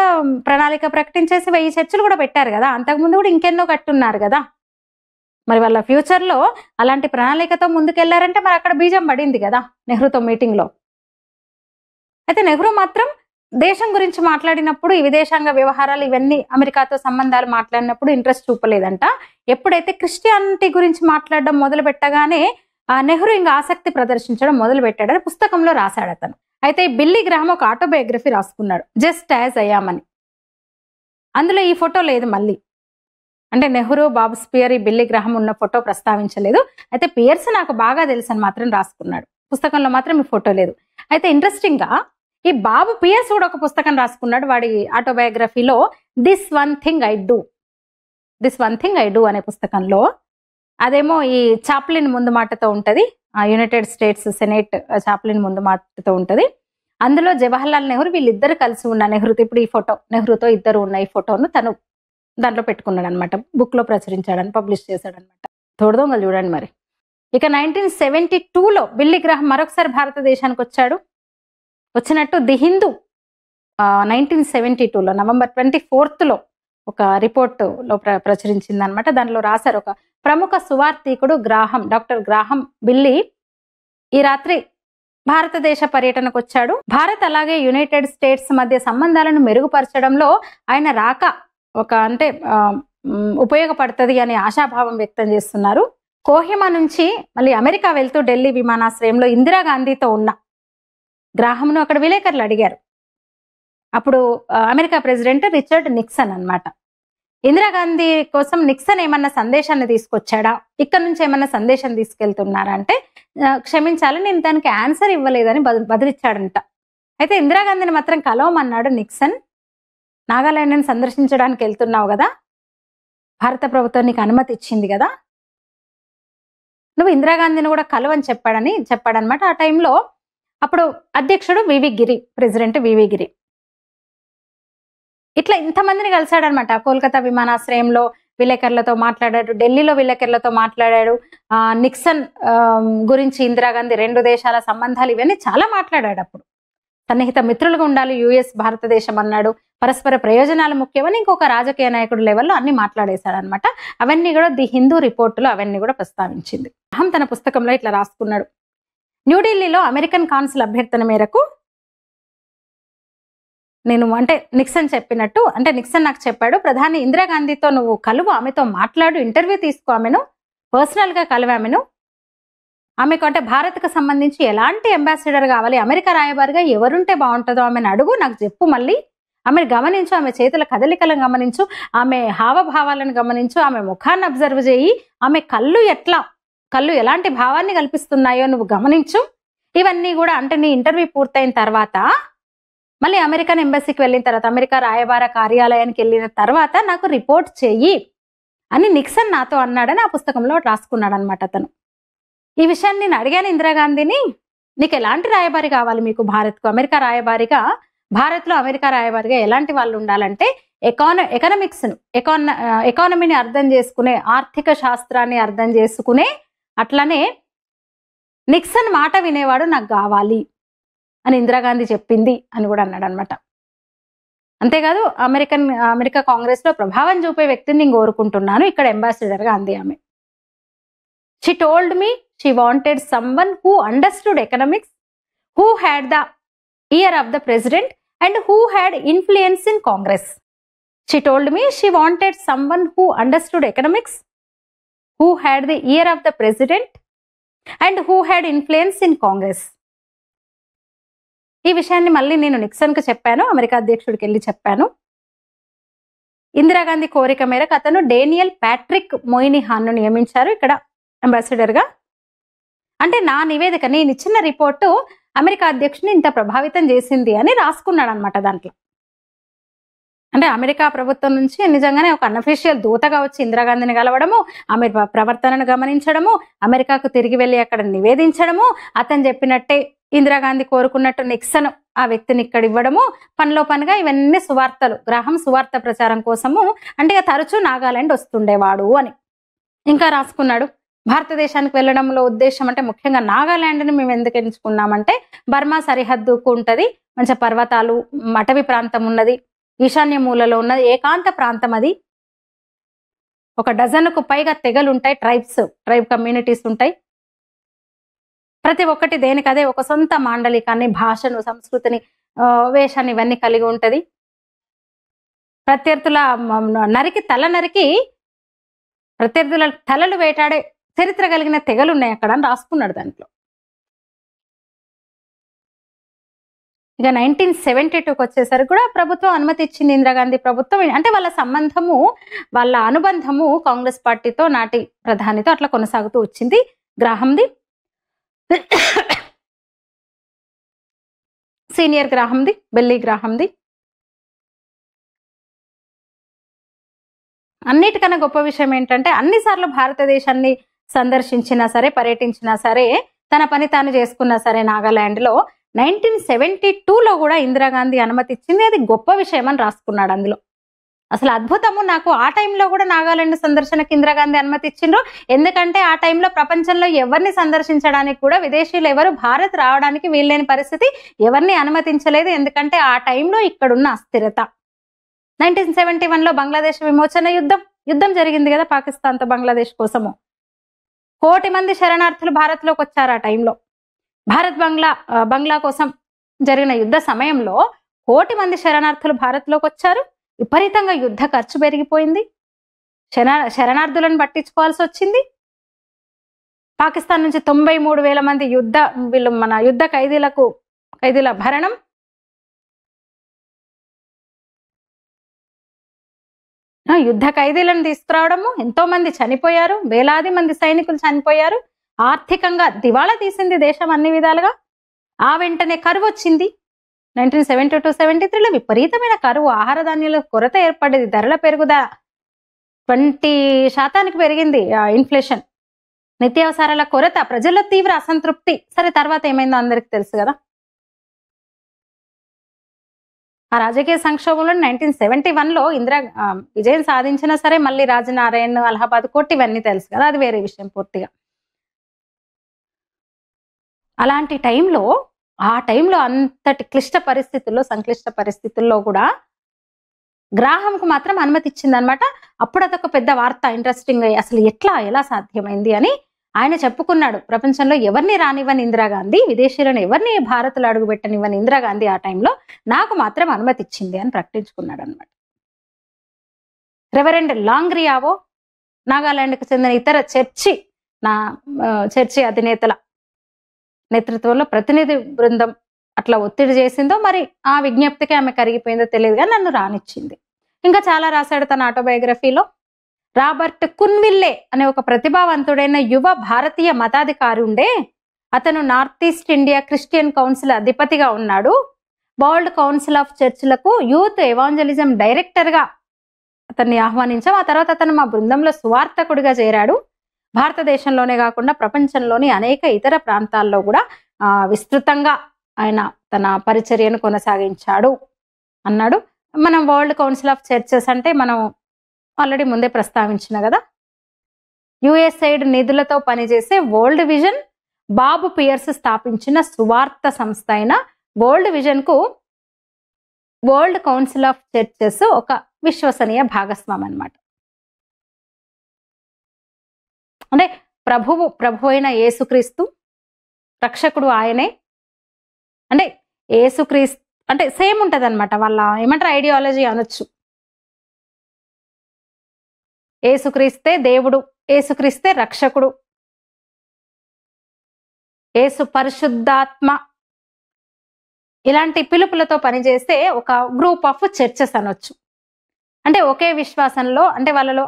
ప్రణాళిక ప్రకటించేసి 1000 చర్చిలు కూడా పెట్టారు కదా, అంతకుముందు కూడా ఇంకెన్నో కట్టున్నారు కదా. మరి వాళ్ళ ఫ్యూచర్లో అలాంటి ప్రణాళికతో ముందుకెళ్లారంటే మరి అక్కడ బీజం పడింది కదా నెహ్రూతో మీటింగ్లో. అయితే నెహ్రూ మాత్రం దేశం గురించి మాట్లాడినప్పుడు, ఈ విదేశాంగ వ్యవహారాలు ఇవన్నీ అమెరికాతో సంబంధాలు మాట్లాడినప్పుడు ఇంట్రెస్ట్ చూపలేదంట. ఎప్పుడైతే క్రిస్టియానిటీ గురించి మాట్లాడడం మొదలు పెట్టగానే నెహ్రూ ఇంకా ఆసక్తి ప్రదర్శించడం మొదలు పెట్టాడని పుస్తకంలో రాశాడు అతను. అయితే ఈ బిల్లీ గ్రాహం ఒక ఆటోబయోగ్రఫీ రాసుకున్నాడు, జస్ట్ యాజ్ అయ్యామని. అందులో ఈ ఫోటో లేదు మళ్ళీ, అంటే నెహ్రూ, బాబు స్పియర్, ఈ బిల్లీ గ్రాహం ఉన్న ఫోటో ప్రస్తావించలేదు. అయితే పియర్స్ నాకు బాగా తెలుసు అని మాత్రం రాసుకున్నాడు, పుస్తకంలో మాత్రం ఈ ఫోటో లేదు. అయితే ఇంట్రెస్టింగ్ గా ఈ బాబు పియర్స్ కూడా ఒక పుస్తకం రాసుకున్నాడు వాడి ఆటోబయోగ్రఫీలో, this one thing I do అనే పుస్తకంలో. అదేమో ఈ చాప్లిన్ ముందు మాటతో ఉంటది, యునైటెడ్ స్టేట్స్ సెనేట్ చాప్లిన్ ముందు మాటతో ఉంటది. అందులో జవహర్లాల్ నెహ్రూ వీళ్ళిద్దరు కలిసి ఉన్న నెహ్రూతో, ఇప్పుడు ఈ ఫోటో నెహ్రూతో ఇద్దరు ఉన్న ఈ ఫోటోను తను దాంట్లో పెట్టుకున్నాడు అనమాట, బుక్ లో ప్రచురించాడని, పబ్లిష్ చేశాడనమాట. తోడుదొంగలు చూడండి మరి. ఇక 1972లో బిల్లీ గ్రాహం మరొకసారి భారతదేశానికి వచ్చాడు. వచ్చినట్టు ది హిందూ 1972లో నవంబర్ 24లో ఒక రిపోర్టులో ప్రచురించింది అనమాట. దానిలో రాశారు, ఒక ప్రముఖ సువార్థికుడు గ్రాహం, డాక్టర్ గ్రాహం బిల్లీ ఈ రాత్రి భారతదేశ పర్యటనకు వచ్చాడు. భారత్ అలాగే యునైటెడ్ స్టేట్స్ మధ్య సంబంధాలను మెరుగుపరచడంలో ఆయన రాక ఒక అంటే ఉపయోగపడుతుంది అనే ఆశాభావం వ్యక్తం చేస్తున్నారు. కోహిమా నుంచి మళ్ళీ అమెరికా వెళ్తూ ఢిల్లీ విమానాశ్రయంలో ఇందిరాగాంధీతో ఉన్న గ్రాహంను అక్కడ విలేకరులు అడిగారు. అప్పుడు అమెరికా ప్రెసిడెంట్ రిచర్డ్ నిక్సన్ అన్నమాట. ఇందిరాగాంధీ కోసం నిక్సన్ ఏమన్నా సందేశాన్ని తీసుకొచ్చాడా, ఇక్కడ నుంచి ఏమన్నా సందేశం తీసుకెళ్తున్నారా అంటే క్షమించాలి, నేను దానికి ఆన్సర్ ఇవ్వలేదని బదిలిచ్చాడంట. అయితే ఇందిరాగాంధీని మాత్రం కలవమన్నాడు నిక్సన్. నాగాలాండ్ని సందర్శించడానికి వెళ్తున్నావు కదా, భారత ప్రభుత్వం నీకు అనుమతి ఇచ్చింది కదా, నువ్వు ఇందిరాగాంధీని కూడా కలవని చెప్పాడనమాట. ఆ టైంలో అప్పుడు అధ్యక్షుడు వివి గిరి, ప్రెసిడెంట్ వివి గిరి. ఇట్లా ఇంతమందిని కలిశాడనమాట. కోల్కతా విమానాశ్రయంలో విలేకరులతో మాట్లాడాడు, ఢిల్లీలో విలేకరులతో మాట్లాడాడు. నిక్సన్ గురించి, ఇందిరాగాంధీ, 2 దేశాల సంబంధాలు ఇవన్నీ చాలా మాట్లాడాడు. అప్పుడు సన్నిహిత మిత్రులుగా ఉండాలి యుఎస్ భారతదేశం అన్నాడు, పరస్పర ప్రయోజనాలు ముఖ్యమని ఇంకొక రాజకీయ నాయకుడు లెవెల్లో అన్ని మాట్లాడేశాడు అనమాట. అవన్నీ కూడా ది హిందూ రిపోర్టులో అవన్నీ కూడా ప్రస్తావించింది. తన పుస్తకంలో ఇట్లా రాసుకున్నాడు. న్యూఢిల్లీలో అమెరికన్ కాన్సుల్ అభ్యర్థన మేరకు నేను నిక్సన్ చెప్పినట్టు, నిక్సన్ నాకు చెప్పాడు, ప్రధాని ఇందిరాగాంధీతో నువ్వు కలువు, ఆమెతో మాట్లాడు, ఇంటర్వ్యూ తీసుకో, ఆమెను పర్సనల్ గా కలివామెను, ఆమెకు భారత్కు సంబంధించి ఎలాంటి అంబాసిడర్ కావాలి, అమెరికా రాయబారిగా ఎవరుంటే బాగుంటుందో ఆమెను అడుగు, నాకు చెప్పు, మళ్ళీ ఆమెను గమనించు, ఆమె చేతుల కదలికలను గమనించు, ఆమె హావభావాలను గమనించు, ఆమె ముఖాన్ని అబ్జర్వ్ చేయి, ఆమె కళ్ళు ఎలాంటి భావాన్ని కల్పిస్తున్నాయో నువ్వు గమనించు. ఇవన్నీ కూడా నీ ఇంటర్వ్యూ పూర్తయిన తర్వాత మళ్ళీ అమెరికన్ ఎంబసీకి వెళ్ళిన తర్వాత, అమెరికా రాయబార కార్యాలయానికి వెళ్ళిన తర్వాత నాకు రిపోర్ట్ చెయ్యి అని నిక్సన్ నాతో అన్నాడని ఆ పుస్తకంలో రాసుకున్నాడు అనమాట. అతను ఈ విషయాన్ని నేను అడిగాను ఇందిరాగాంధీని, నీకు ఎలాంటి రాయబారి కావాలి, మీకు భారత్కు అమెరికా రాయబారిగా, భారత్లో అమెరికా రాయబారిగా ఎలాంటి వాళ్ళు ఉండాలంటే ఎకానమీని అర్థం చేసుకునే, ఆర్థిక శాస్త్రాన్ని అర్థం చేసుకునే, అట్లనే నిక్సన్ మాట వినేవాడు నాకు కావాలి అని ఇందిరాగాంధీ చెప్పింది అని కూడా అన్నాడు అనమాట. అంతేకాదు, అమెరికా కాంగ్రెస్ లో ప్రభావం చూపే వ్యక్తిని నేను కోరుకుంటున్నాను, ఇక్కడ అంబాసిడర్ గా అంది ఆమె. She told me she wanted someone who understood economics, who had the year of the president and who had influence in Congress. She told me she wanted someone who understood economics, who had the ear of the president and who had influence in Congress. ఈ విషయాన్ని మళ్ళీ నేను Nixon కు చెప్పాను, America అధ్యక్షుడికి వెళ్ళి చెప్పాను. ఇందిరాగాంధీ కోరిక మేరకు అతను డేనియల్ ప్యాట్రిక్ మోయినిహాన్ ను నియమించారు ఇక్కడ అంబాసిడర్ గా. నా నివేదిక, నేను ఇచ్చిన రిపోర్టు అమెరికా అధ్యక్షుని ఇంత ప్రభావితం చేసింది అని రాసుకున్నాడు అనమాట. దాంట్లో అమెరికా ప్రభుత్వం నుంచి నిజంగానే ఒక అన్అఫీషియల్ దూతగా వచ్చి ఇందిరాగాంధీని కలవడము, ఆమె ప్రవర్తనను గమనించడము, అమెరికాకు తిరిగి వెళ్ళి అక్కడ నివేదించడము, అతను చెప్పినట్టే ఇందిరాగాంధీ కోరుకున్నట్టు నిక్సన్ ఆ వ్యక్తిని ఇక్కడ ఇవ్వడము, పనిలో పనిగా ఇవన్నీ సువార్తలు, గ్రాహం సువార్త ప్రచారం కోసము తరచూ నాగాలాండ్ వస్తుండేవాడు అని ఇంకా రాసుకున్నాడు. భారతదేశానికి వెళ్ళడంలో ఉద్దేశం ముఖ్యంగా నాగాలాండ్ని మేము ఎందుకు ఎంచుకున్నామంటే, బర్మా సరిహద్దుకు ఉంటది, మంచి పర్వతాలు, అటవీ ప్రాంతం ఉన్నది, ఈశాన్య మూలలో ఉన్నది, ఏకాంత ప్రాంతం అది. 1 డజన్కు పైగా తెగలు ఉంటాయి, ట్రైబ్ కమ్యూనిటీస్ ఉంటాయి. ప్రతి ఒక్కటి దేనికదే ఒక సొంత మాండలికాన్ని, భాషను, సంస్కృతిని, వేషాన్ని ఇవన్నీ కలిగి ఉంటది. ప్రత్యర్థుల ప్రత్యర్థుల తలలు వేటాడే చరిత్ర కలిగిన తెగలు ఉన్నాయి అక్కడ అని రాసుకున్నాడు దాంట్లో. ఇక 1972కి వచ్చేసరికి కూడా ప్రభుత్వం అనుమతి ఇచ్చింది, ఇందిరాగాంధీ ప్రభుత్వం. వాళ్ళ సంబంధము, వాళ్ళ అనుబంధము కాంగ్రెస్ పార్టీతో, నాటి ప్రధానితో అట్లా కొనసాగుతూ వచ్చింది. గ్రాహంది, సీనియర్ గ్రాహంది, బెల్లీ గ్రాహంది. అన్నిటికన్నా గొప్ప విషయం ఏంటంటే, అన్నిసార్లు భారతదేశాన్ని సందర్శించినా సరే, పర్యటించినా సరే, తన పని తాను చేసుకున్నా సరే, నాగాలాండ్ లో 1972లో కూడా ఇందిరాగాంధీ అనుమతి ఇచ్చింది. అది గొప్ప విషయం అని రాసుకున్నాడు అందులో. అసలు అద్భుతము. నాకు ఆ టైంలో కూడా నాగాలాండ్ సందర్శనకి ఇందిరాగాంధీ అనుమతి ఇచ్చిండ్రు. ఎందుకంటే ఆ టైంలో ప్రపంచంలో ఎవరిని సందర్శించడానికి కూడా విదేశీయులు ఎవరు భారత్ రావడానికి వీల్లేని పరిస్థితి, ఎవరిని అనుమతించలేదు. ఎందుకంటే ఆ టైంలో ఇక్కడున్న అస్థిరత. 1971లో బంగ్లాదేశ్ విమోచన యుద్ధం జరిగింది కదా, పాకిస్తాన్తో బంగ్లాదేశ్ కోసము. 1 కోటి మంది శరణార్థులు భారత్లోకి వచ్చారు ఆ టైంలో. భారత్ బంగ్లా కోసం జరిగిన యుద్ధ సమయంలో 1 కోటి మంది శరణార్థులు భారత్లోకి వచ్చారు. విపరీతంగా యుద్ధ ఖర్చు పెరిగిపోయింది, శరణార్థులను పట్టించుకోవాల్సి వచ్చింది. పాకిస్తాన్ నుంచి 93,000 మంది యుద్ధ ఖైదీల భరణం, యుద్ధ ఖైదీలను తీసుకురావడము, ఎంతో మంది చనిపోయారు, వేలాది మంది సైనికులు చనిపోయారు. ఆర్థికంగా దివాళా తీసింది దేశం అన్ని విధాలుగా. ఆ వెంటనే కరువు వచ్చింది. 1972-73లో విపరీతమైన కరువు, ఆహార ధాన్యాల కొరత ఏర్పడేది, ధరల పెరుగుదల 20% పెరిగింది ఇన్ఫ్లేషన్, నిత్యావసరాల కొరత, ప్రజల్లో తీవ్ర అసంతృప్తి. సరే తర్వాత ఏమైందో అందరికి తెలుసు కదా. ఆ రాజకీయ సంక్షోభంలో 1971లో ఇందిరా విజయం సాధించినా సరే మళ్ళీ రాజనారాయణ్, అలహాబాద్ కోర్టు ఇవన్నీ తెలుసు కదా, అది వేరే విషయం పూర్తిగా. అలాంటి టైంలో, ఆ టైంలో అంతటి క్లిష్ట పరిస్థితుల్లో, సంక్లిష్ట పరిస్థితుల్లో కూడా గ్రాహంకు మాత్రం అనుమతి ఇచ్చిందనమాట. అప్పుడు అదొక పెద్ద వార్త, ఇంట్రెస్టింగ్, అసలు ఎలా సాధ్యమైంది అని ఆయన చెప్పుకున్నాడు. ప్రపంచంలో ఎవరిని రానివ్వని ఇందిరాగాంధీ, విదేశీయులను ఎవరిని భారత్లో అడుగుపెట్టనివ్వని ఇందిరాగాంధీ ఆ టైంలో నాకు మాత్రం అనుమతి ఇచ్చింది అని ప్రకటించుకున్నాడు అనమాట. రెవరెండ్ లాంగ్రియావో, నాగాలాండ్కు చెందిన ఇతర చర్చి అధినేతల నేతృత్వంలో ప్రతినిధి బృందం అట్లా ఒత్తిడి చేసిందో మరి ఆ విజ్ఞప్తికి ఆమె కరిగిపోయిందో తెలియదు కానీ నన్ను రానిచ్చింది. ఇంకా చాలా రాశాడు తన ఆటోబయోగ్రఫీలో. రాబర్ట్ కున్విల్లే అనే ఒక ప్రతిభావంతుడైన యువ భారతీయ మతాధికారి ఉండే. అతను north east India Christian council అధిపతిగా ఉన్నాడు. వరల్డ్ కౌన్సిల్ ఆఫ్ చర్చ్లకు యూత్ ఎవాంజలిజం డైరెక్టర్గా అతన్ని ఆహ్వానించాం. ఆ తర్వాత అతను మా బృందంలో సువార్తకుడిగా చేరాడు. భారతదేశంలోనే కాకుండా ప్రపంచంలోని అనేక ఇతర ప్రాంతాల్లో కూడా విస్తృతంగా ఆయన తన పరిచర్యను కొనసాగించాడు అన్నాడు. మనం వరల్డ్ కౌన్సిల్ ఆఫ్ చర్చెస్ అంటే మనం ఆల్రెడీ ముందే ప్రస్తావించిన కదా, యుఎస్ఐడ్ నిధులతో పనిచేసే వరల్డ్ విజన్ బాబు పియర్స్ స్థాపించిన సువార్త సంస్థ అయిన వరల్డ్ విజన్ కు వరల్డ్ కౌన్సిల్ ఆఫ్ చర్చెస్ ఒక విశ్వసనీయ భాగస్వామి అన్నమాట. అంటే ప్రభు అయిన యేసుక్రీస్తు రక్షకుడు ఆయనే. అంటే యేసుక్రీస్తు అంటే సేమ్ ఉంటది అనమాట, వాళ్ళ ఏమంటారు ఐడియాలజీ అనొచ్చు. యేసుక్రీస్తే దేవుడు, యేసుక్రీస్తే రక్షకుడు, యేసు పరిశుద్ధాత్మ, ఇలాంటి పిలుపులతో పనిచేస్తే ఒక గ్రూప్ ఆఫ్ చర్చెస్ అనొచ్చు. అంటే ఒకే విశ్వాసంలో, అంటే వాళ్ళలో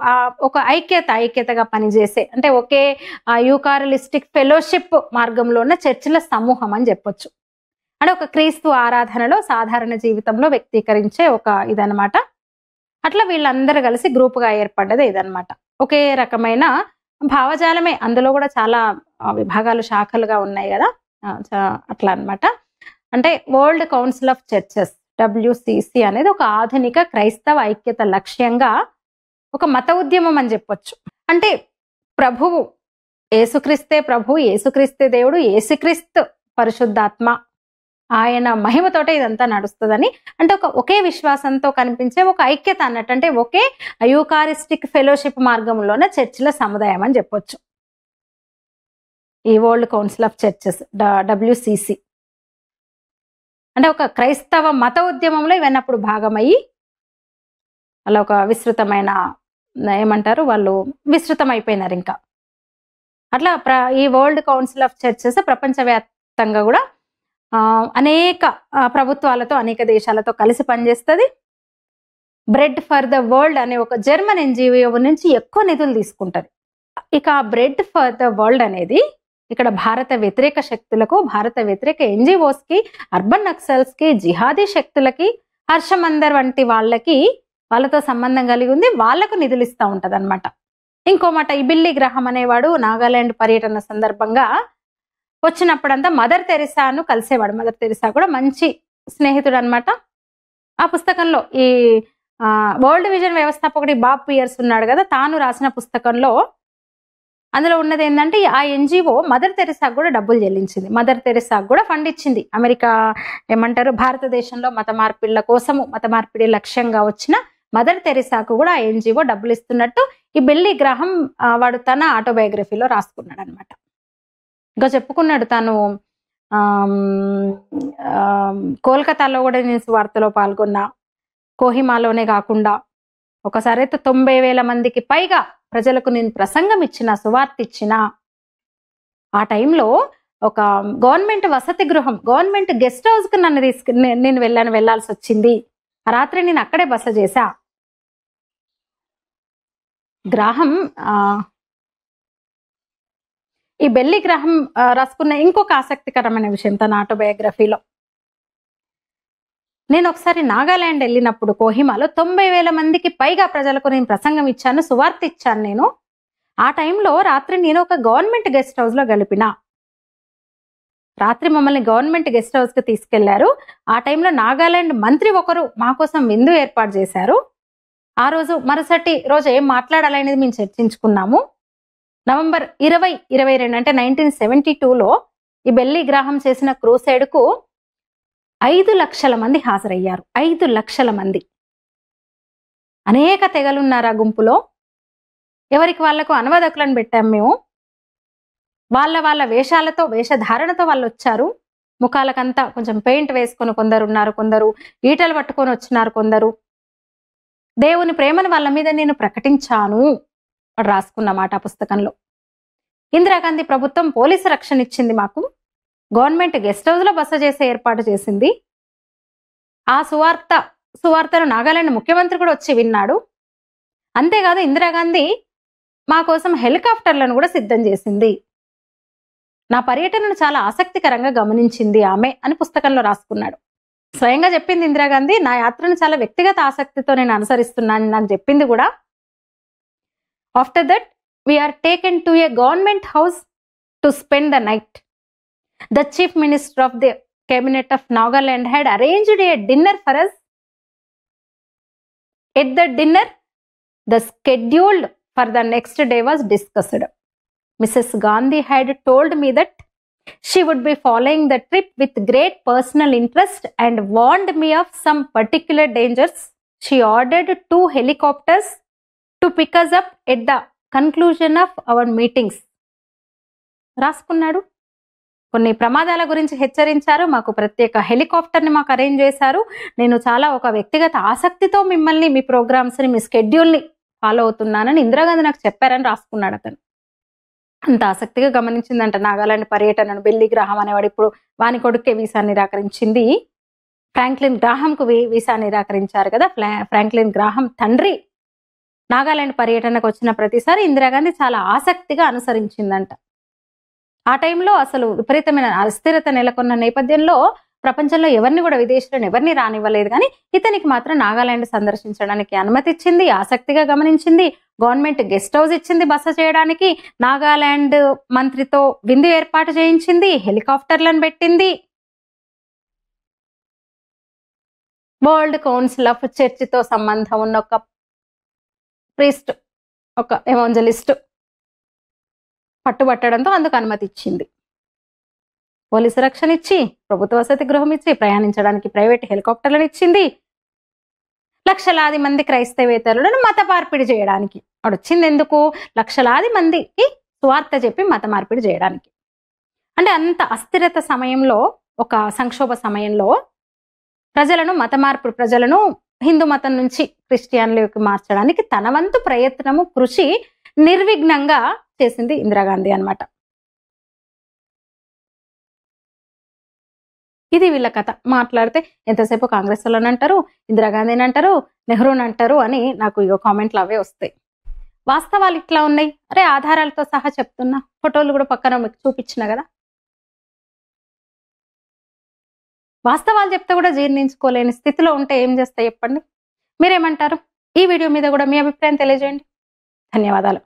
ఒక ఐక్యతగా పనిచేసే, అంటే ఒకే యూకారిలిస్టిక్ ఫెలోషిప్ మార్గంలో ఉన్న చర్చిల సమూహం అని చెప్పొచ్చు. అంటే ఒక క్రీస్తు ఆరాధనలో సాధారణ జీవితంలో వ్యక్తీకరించే ఒక ఇదనమాట. అట్లా వీళ్ళందరూ కలిసి గ్రూపుగా ఏర్పడ్డది ఇదనమాట. ఒకే రకమైన భావజాలమే, అందులో కూడా చాలా విభాగాలు శాఖలుగా ఉన్నాయి కదా, అట్లా అనమాట. అంటే world council of churches WCC అనేది ఒక ఆధునిక క్రైస్తవ ఐక్యత లక్ష్యంగా ఒక మత ఉద్యమం అని చెప్పొచ్చు. అంటే ప్రభువు యేసుక్రీస్తే ప్రభు, యేసుక్రీస్తే దేవుడు, యేసుక్రీస్తు పరిశుద్ధాత్మ, ఆయన మహిమతోటే ఇదంతా నడుస్తుందని, అంటే ఒకే విశ్వాసంతో కనిపించే ఒక ఐక్యత అన్నట్టు, అంటే ఒకే యూకారిస్టిక్ ఫెలోషిప్ మార్గంలోనే చర్చిల సముదాయం అని చెప్పొచ్చు ఈ world council of churches WCC. అంటే ఒక క్రైస్తవ మత ఉద్యమంలో ఇవన్నీ అప్పుడు భాగమయ్యి అలా ఒక విస్తృతమైన ఏమంటారు వాళ్ళు విస్తృతమైపోయినారు. ఇంకా అట్లా ఈ వరల్డ్ కౌన్సిల్ ఆఫ్ చర్చెస్ ప్రపంచవ్యాప్తంగా కూడా అనేక ప్రభుత్వాలతో, అనేక దేశాలతో కలిసి పనిచేస్తుంది. బ్రెడ్ ఫర్ ద వరల్డ్ అనే ఒక జర్మన్ NGO నుంచి ఎక్కువ నిధులు తీసుకుంటది. ఇక బ్రెడ్ ఫర్ ద వరల్డ్ అనేది ఇక్కడ భారత వ్యతిరేక శక్తులకు, భారత వ్యతిరేక NGOs కి, అర్బన్ నక్సల్స్ కి, జిహాదీ శక్తులకి, హర్షమందర్ వంటి వాళ్ళతో సంబంధం కలిగి ఉంది, వాళ్లకు నిధులు ఇస్తూ ఉంటది అనమాట. ఇంకో మాట, ఈ బిల్లీ గ్రహం అనేవాడు నాగాలాండ్ పర్యటన సందర్భంగా వచ్చినప్పుడంతా మదర్ తెరిసాను కలిసేవాడు. మదర్ తెరిసా కూడా మంచి స్నేహితుడు అనమాట. ఆ పుస్తకంలో ఈ వరల్డ్ విజన్ వ్యవస్థాపకుడి బాబ్ పియర్స్ ఉన్నాడు కదా, తాను రాసిన పుస్తకంలో అందులో ఉన్నది ఏంటంటే ఆ NGO మదర్ తెరిసాకు కూడా డబ్బులు చెల్లించింది. మదర్ తెరిసాకు కూడా ఫండ్ ఇచ్చింది. అమెరికా ఏమంటారు భారతదేశంలో మత మార్పిళ్ల కోసము, మత మార్పిడి లక్ష్యంగా వచ్చిన మదర్ తెరిసాకు కూడా ఆ NGO డబ్బులు ఇస్తున్నట్టు ఈ బిల్లీ గ్రాహం వాడు తన ఆటోబయోగ్రఫీలో రాసుకున్నాడు అనమాట. ఇంకా చెప్పుకున్నాడు తాను కోల్కతాలో కూడా నేను వార్తలో పాల్గొన్నా, కోహిమాలోనే కాకుండా ఒకసారి అయితే 90,000 మందికి పైగా ప్రజలకు నేను ప్రసంగం ఇచ్చిన, సువార్త ఇచ్చిన. ఆ టైంలో ఒక గవర్నమెంట్ వసతి గృహం, గవర్నమెంట్ గెస్ట్ హౌస్ కు నన్ను నేను వెళ్ళాల్సి వచ్చింది. ఆ రాత్రి నేను అక్కడే బస చేశా. గ్రాహం ఈ బెల్లి గ్రాహం రాసుకున్న ఇంకొక ఆసక్తికరమైన విషయం తన ఆటోబయోగ్రఫీలో, నేను ఒకసారి నాగాలాండ్ వెళ్ళినప్పుడు కోహిమాలో 90,000 మందికి పైగా ప్రజలకు నేను ప్రసంగం ఇచ్చాను, సువార్త ఇచ్చాను నేను. ఆ టైంలో రాత్రి నేను ఒక గవర్నమెంట్ గెస్ట్ హౌస్ లో గడిపిన. రాత్రి మమ్మల్ని గవర్నమెంట్ గెస్ట్ హౌస్ కి తీసుకెళ్లారు. ఆ టైంలో నాగాలాండ్ మంత్రి ఒకరు మా కోసం విందు ఏర్పాటు చేశారు. ఆ రోజు మరుసటి రోజు ఏం మాట్లాడాలనేది మేము చర్చించుకున్నాము. నవంబర్ 2022 అంటే 1972లో ఈ బెల్లీ గ్రాహం చేసిన క్రూసైడ్కు 5 లక్షల మంది హాజరయ్యారు. 5 లక్షల మంది. అనేక తెగలున్నారు ఆ గుంపులో. ఎవరికి వాళ్లకు అనువాదకులను పెట్టాం మేము. వాళ్ళ వేషాలతో, వేషధారణతో వాళ్ళు వచ్చారు. ముఖాలకంతా కొంచెం పెయింట్ వేసుకొని కొందరు ఉన్నారు, కొందరు ఈటలు పట్టుకొని వచ్చినారు, కొందరు. దేవుని ప్రేమను వాళ్ళ మీద నేను ప్రకటించాను రాసుకున్నమాట ఆ పుస్తకంలో. ఇందిరాగాంధీ ప్రభుత్వం పోలీసు రక్షణ ఇచ్చింది మాకు. గవర్నమెంట్ గెస్ట్ హౌస్ లో బస చేసే ఏర్పాటు చేసింది. ఆ సువార్తను నాగాలాండ్ ముఖ్యమంత్రి కూడా వచ్చి విన్నాడు. అంతేకాదు ఇందిరాగాంధీ మా కోసం హెలికాప్టర్లను కూడా సిద్ధం చేసింది. నా పర్యటనను చాలా ఆసక్తికరంగా గమనించింది ఆమె అని పుస్తకంలో రాసుకున్నాడు. స్వయంగా చెప్పింది ఇందిరాగాంధీ, నా యాత్రను చాలా వ్యక్తిగత ఆసక్తితో నేను అనుసరిస్తున్నాను నాకు చెప్పింది కూడా. After that we're taken to a government house to spend the night. The chief minister of the cabinet of Nagaland had arranged a dinner for us. At the dinner, the schedule for the next day was discussed. Mrs. Gandhi had told me that she would be following the trip with great personal interest and warned me of some particular dangers. She ordered 2 helicopters to pick us up at the conclusion of our meetings. రాసుకున్నాడు. కొన్ని ప్రమాదాల గురించి హెచ్చరించారు. మాకు ప్రత్యేక హెలికాప్టర్ని మాకు arrange చేశారు. నేను చాలా ఒక వ్యక్తిగత ఆసక్తితో మిమ్మల్ని, మీ ప్రోగ్రామ్స్ని, మీ స్కెడ్యూల్ని ఫాలో అవుతున్నానని ఇందిరాగాంధీ నాకు చెప్పారని రాసుకున్నాడు అతను. అంత ఆసక్తిగా గమనించిందంట నాగాలాండ్ పర్యటనను. బెల్లీ గ్రాహం అనేవాడు ఇప్పుడు వాని కొడుకే వీసా నిరాకరించింది. ఫ్రాంక్లిన్ గ్రాహంకు వీసా నిరాకరించారు కదా. ఫ్రాంక్లిన్ గ్రాహం తండ్రి నాగాలాండ్ పర్యటనకు వచ్చిన ప్రతిసారి ఇందిరాగాంధీ చాలా ఆసక్తిగా అనుసరించిందంట. ఆ టైంలో అసలు విపరీతమైన అస్థిరత నెలకొన్న నేపథ్యంలో ప్రపంచంలో ఎవరిని కూడా, విదేశీయులను ఎవరిని రానివ్వలేదు. కానీ ఇతనికి మాత్రం నాగాలాండ్ సందర్శించడానికి అనుమతి ఇచ్చింది. ఆసక్తిగా గమనించింది. గవర్నమెంట్ గెస్ట్ హౌస్ ఇచ్చింది బస చేయడానికి. నాగాలాండ్ మంత్రితో విందు ఏర్పాటు చేయించింది. హెలికాప్టర్లను పెట్టింది. వరల్డ్ కౌన్సిల్ ఆఫ్ చర్చితో సంబంధం ఉన్న ఒక ప్రీస్ట్, ఒక ఎవాంజలిస్ట్ పట్టుబట్టడంతో అందుకు అనుమతి ఇచ్చింది. పోలీసు రక్షణ ఇచ్చి, ప్రభుత్వ వసతి గృహం ఇచ్చి, ప్రయాణించడానికి ప్రైవేట్ హెలికాప్టర్లను ఇచ్చింది. లక్షలాది మంది క్రైస్తవేతరులను మత మార్పిడి చేయడానికి వాడు వచ్చింది. ఎందుకు? లక్షలాది మందికి స్వార్థ చెప్పి మత మార్పిడి చేయడానికి. అంటే అంత అస్థిరత సమయంలో, ఒక సంక్షోభ సమయంలో ప్రజలను హిందూ మతం నుంచి క్రిస్టియన్లోకి మార్చడానికి తన వంతు ప్రయత్నము, కృషి నిర్విఘ్నంగా చేసింది ఇందిరాగాంధీ అన్నమాట. ఇది వీళ్ళ కథ. మాట్లాడితే ఎంతసేపు కాంగ్రెస్ వాళ్ళని అంటారు, ఇందిరాగాంధీని అంటారు, నెహ్రూని అంటారు అని నాకు ఇగో కామెంట్లు అవే వస్తాయి. వాస్తవాలు ఇట్లా ఉన్నాయి. అరే ఆధారాలతో సహా చెప్తున్నా, ఫోటోలు కూడా పక్కన మీకు చూపించిన కదా. వాస్తవాలు చెప్తే కూడా జీర్ణించుకోలేని స్థితిలో ఉంటే ఏం చేస్తాయి చెప్పండి? మీరేమంటారు? ఈ వీడియో మీద కూడా మీ అభిప్రాయం తెలియజేయండి. ధన్యవాదాలు.